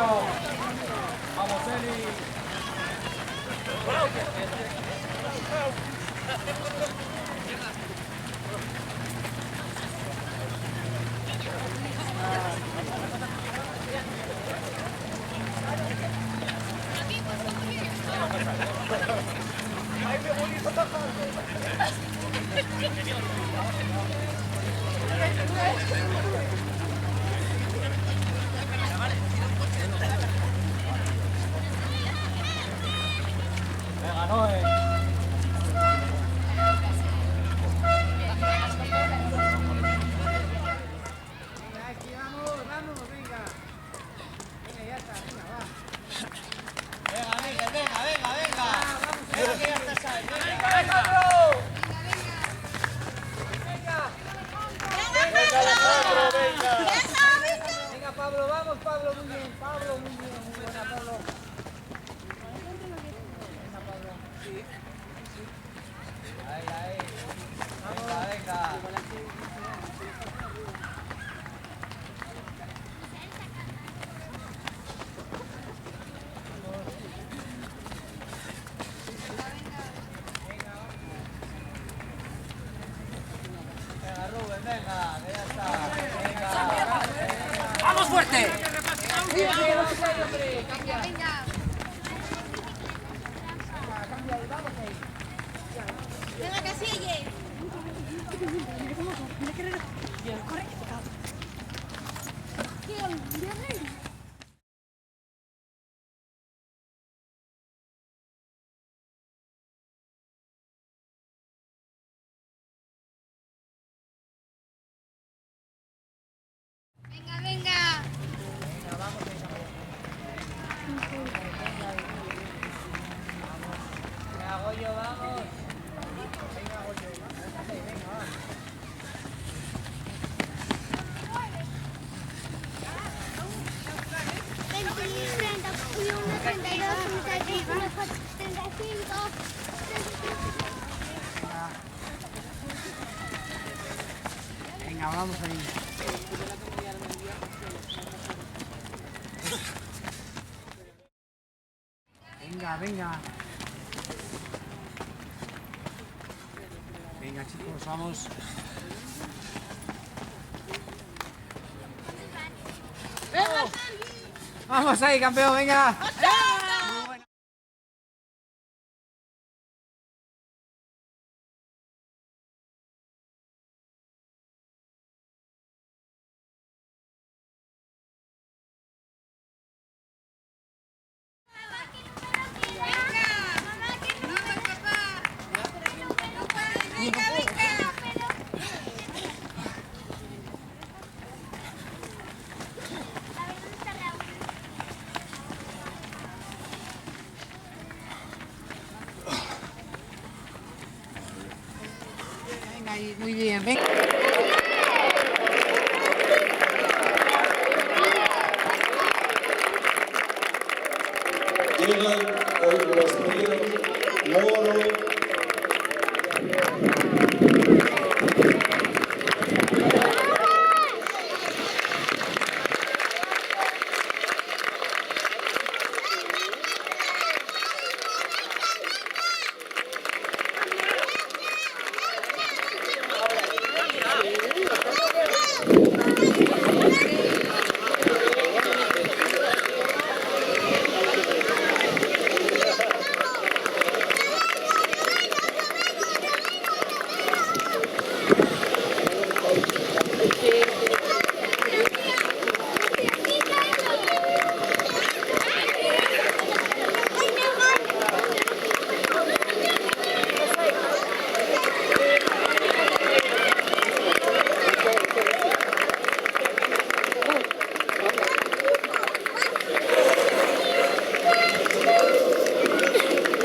Vamos, Eli. Venga, Noé. Pablo, vamos, Pablo, muy bien, Pablo, muy bien, muy buena, Pablo. Venga, Pablo. Sí. Ahí. Venga. Venga, Rubén, venga, que ya está. Venga. ¡Vamos fuerte! Venga, que sigue. Venga, venga. Venga, vamos, venga. Venga, Goyo, vamos. Venga, Goyo, lánzate, venga, va. Venga, vamos ahí. Venga. Venga, chicos, vamos. Vamos ahí, campeón, venga. Venga, ahí, muy bien, venga. Llegan hoy los primeros Moro.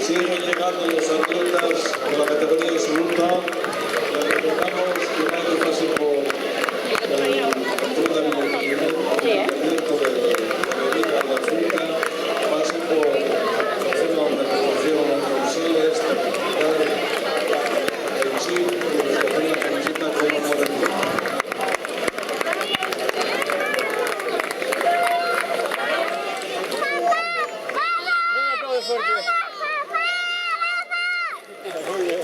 Siguen llegando los atletas de la categoría absoluta. Les recordamos que no hay que pasar por el abierto de la absoluta. Pasen por hacer una manifestación en Bruselas, en sí, y hacer una camiseta con una modernidad. fuerte. Muy bien.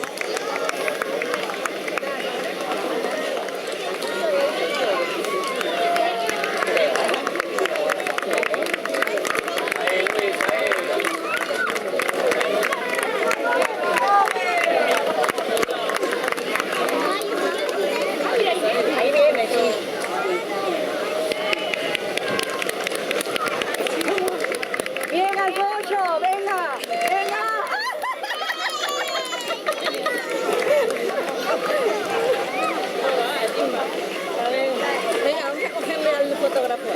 Ahí viene, sí. Bien, Alfonso, venga, venga. A ver, venga, vamos a cogerle al fotógrafo.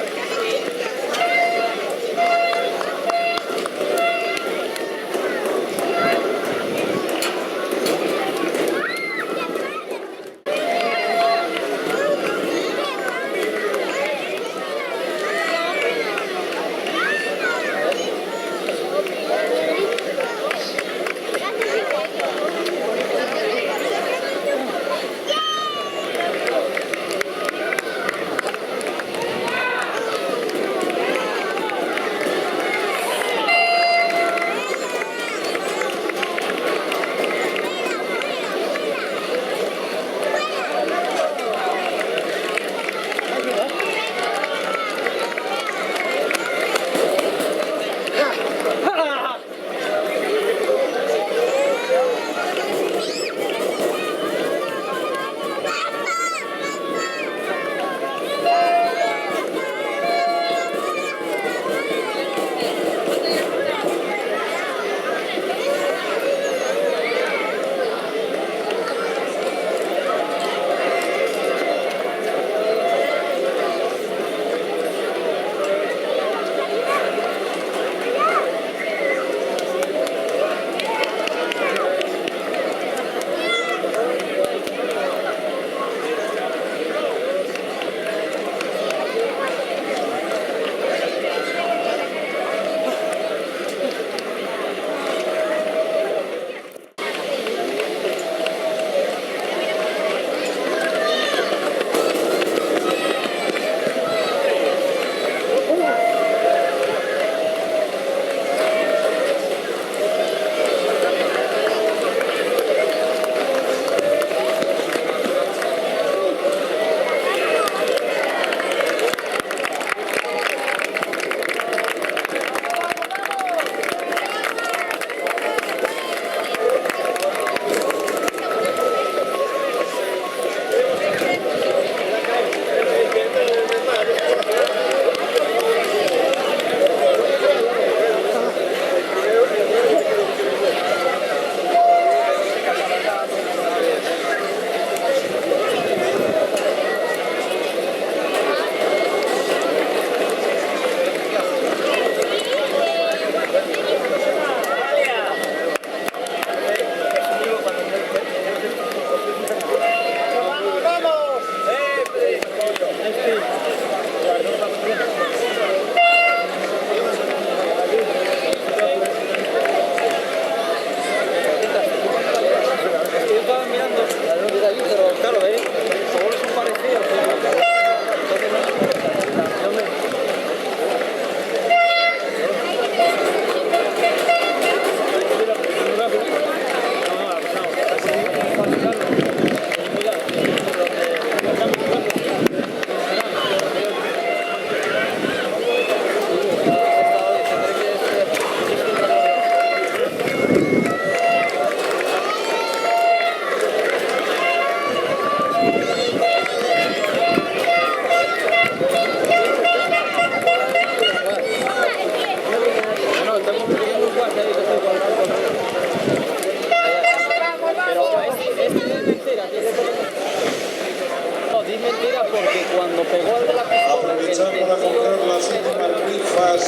Aprovechar para comprar las últimas rifas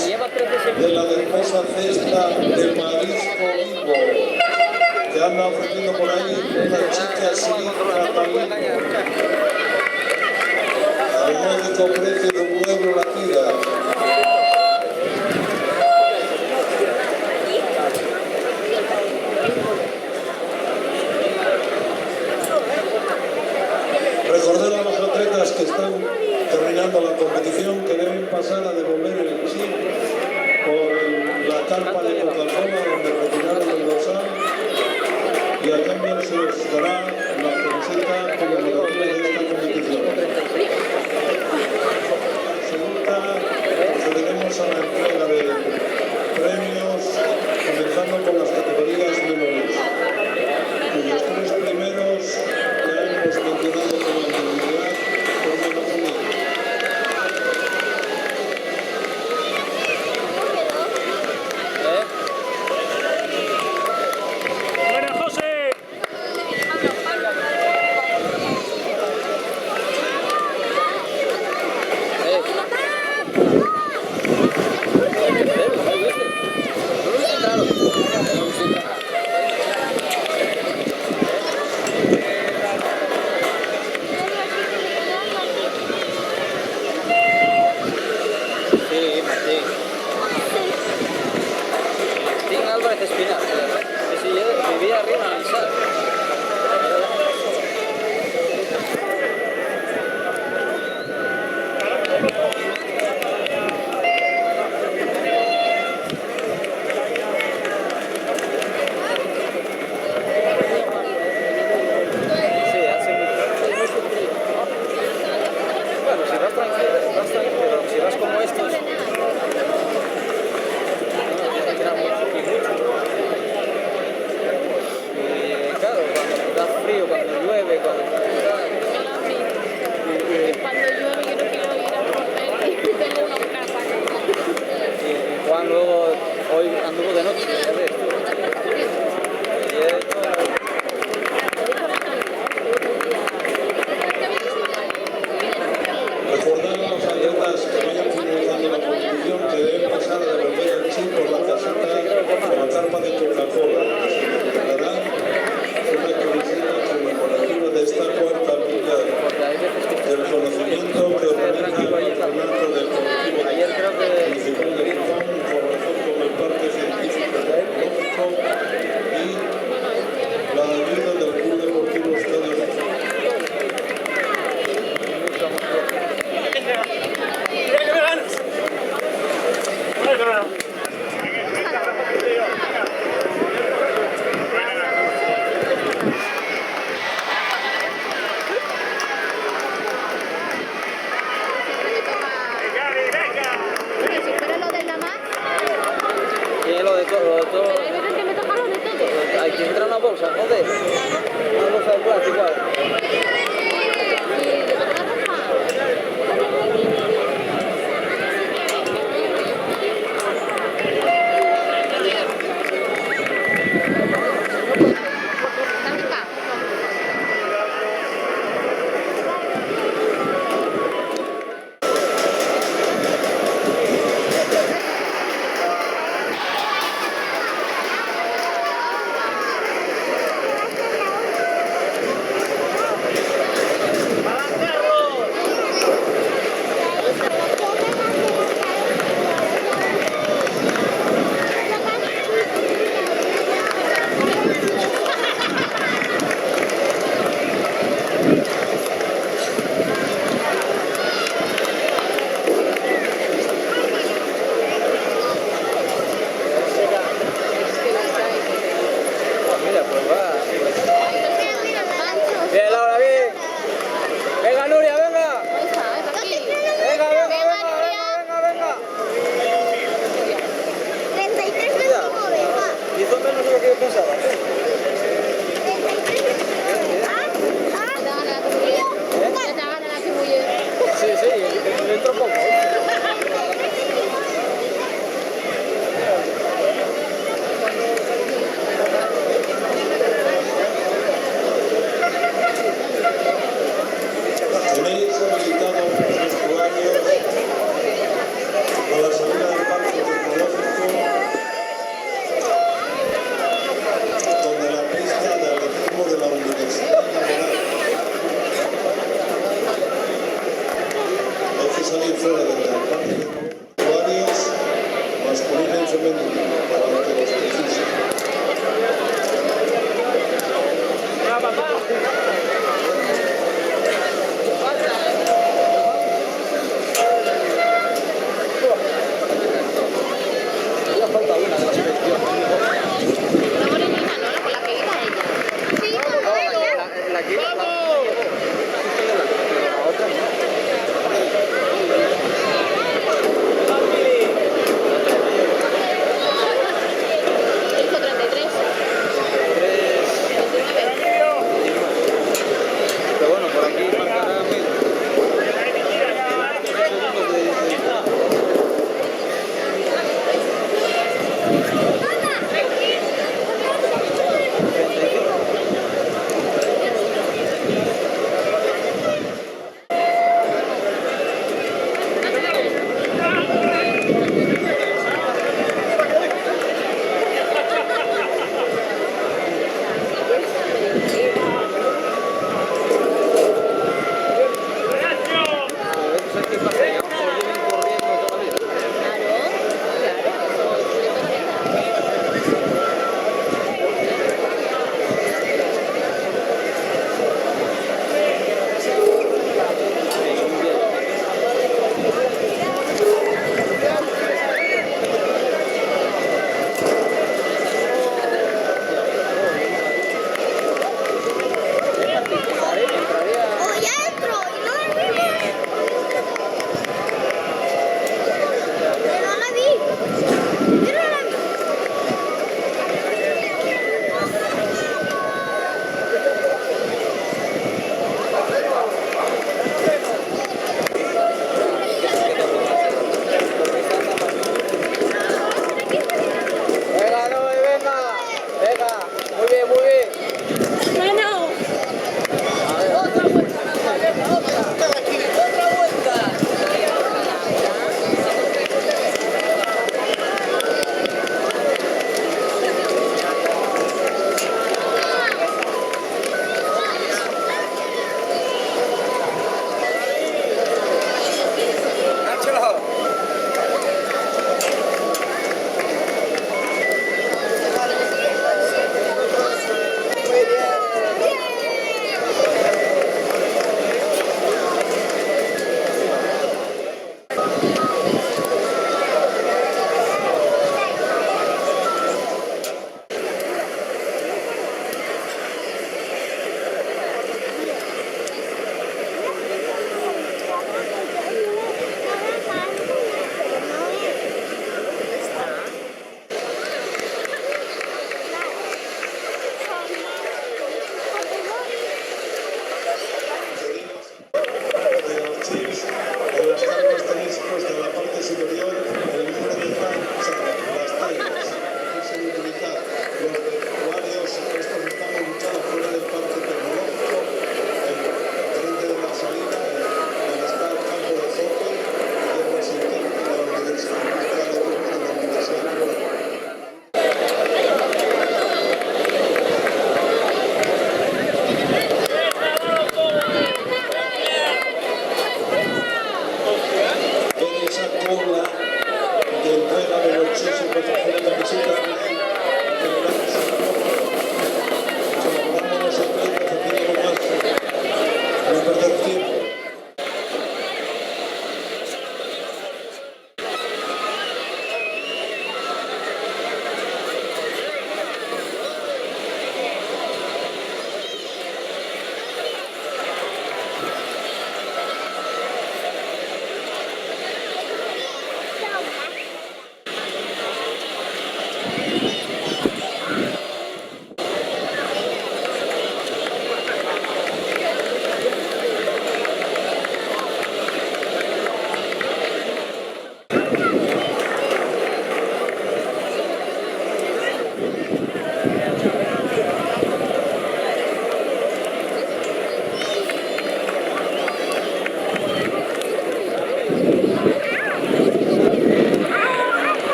de la defensa cesta de marisco vivo que anda ofreciendo por ahí una chica así al módico precio de un euro la tira. Recordar a los atletas que están terminando la competición que deben pasar a devolver el chip por la caja. carpa de Coca-Cola donde retiraron el dorsal y a cambio se les dará la camiseta conmemorativa de esta competición. Segunda, procederemos a la entrega de premios, comenzando con las categorías menores, cuyos 3 primeros ya hemos mencionado con anterioridad por megafonía. ¡Buena, José! Sí, Martín. Martín Álvarez Espinal. Que si yo vivía arriba en el SAR. Sí, hace mucho frío. Bueno, si vas tranquilo, pero si vas como estos, y claro, cuando da frío, cuando llueve, cuando Cuando llueve yo no quiero ir a correr y tengo una capa. y Juan luego hoy anduvo de noche, ya ves tú. Y esto, Recordar a los atletas que vayan finalizando la competición que deben pasar a devolver el chip por la caseta de la carpa de Coca-Cola, que se les dará una camiseta conmemorativa de esta cuarta liga del conocimiento que organiza el patronato del colectivo ayer creo que municipal de Gijón, formación con el Parque Científico Tecnológico y la ayuda del Club Deportivo Estadio Gijón. Porque si fuera lo de la más, tiene lo de todo. hay veces que me toca lo de todo. Hay que entrar una bolsa, joder. Una bolsa de plástico. Mira, pues va. Bien, Laura, bien. Venga, Nuria, venga. Venga, venga, venga, venga, venga. 33,29, va. Hizo menos de lo que yo pensaba. Sí, sí, le entró poco. Tenéis habilitado un vestuario con la salida del Parque Tecnológico, donde la pista de atletismo de la Universidad Nacional. Hay que salir fuera del parque de vestuarios masculino y femenino para lo que los precisen. ¡Venga, papá! Ya falta una.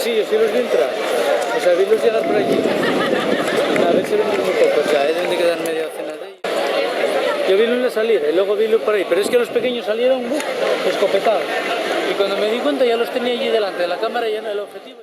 sí, yo sí los vi entrar. O sea, vi los llegar por allí. A ver si ven muy poco, o sea, deben de quedar media docena de ellos. Yo vi uno salir y luego vi uno por ahí, pero es que los pequeños salieron escopetados. Y cuando me di cuenta ya los tenía allí delante de la cámara y en el objetivo.